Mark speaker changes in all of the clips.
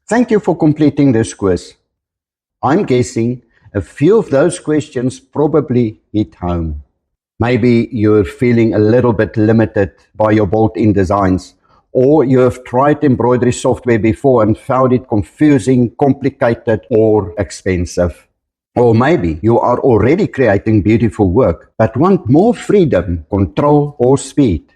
Speaker 1: Thank you for completing this quiz. I'm guessing a few of those questions probably hit home. Maybe you're feeling a little bit limited by your built-in designs, or you have tried embroidery software before and found it confusing, complicated, or expensive. Or maybe you are already creating beautiful work but want more freedom, control, or speed.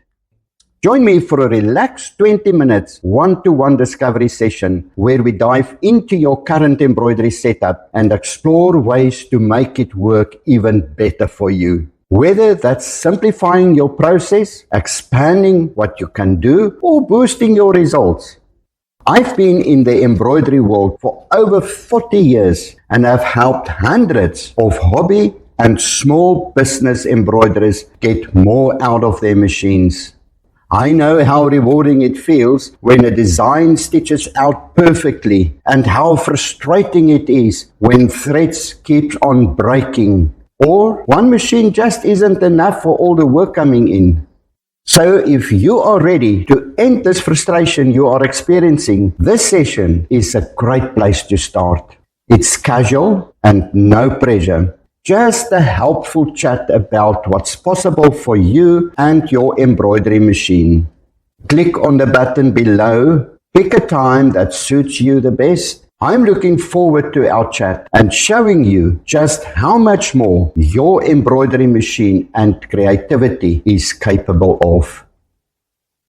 Speaker 1: Join me for a relaxed 20 minutes one-to-one discovery session where we dive into your current embroidery setup and explore ways to make it work even better for you. Whether that's simplifying your process, expanding what you can do, or boosting your results. I've been in the embroidery world for over 40 years and have helped hundreds of hobby and small business embroiderers get more out of their machines. I know how rewarding it feels when a design stitches out perfectly and how frustrating it is when threads keep on breaking or one machine just isn't enough for all the work coming in. So if you are ready to end this frustration you are experiencing, this session is a great place to start. It's casual and no pressure. Just a helpful chat about what's possible for you and your embroidery machine. Click on the button below, pick a time that suits you the best. I'm looking forward to our chat and showing you just how much more your embroidery machine and creativity is capable of.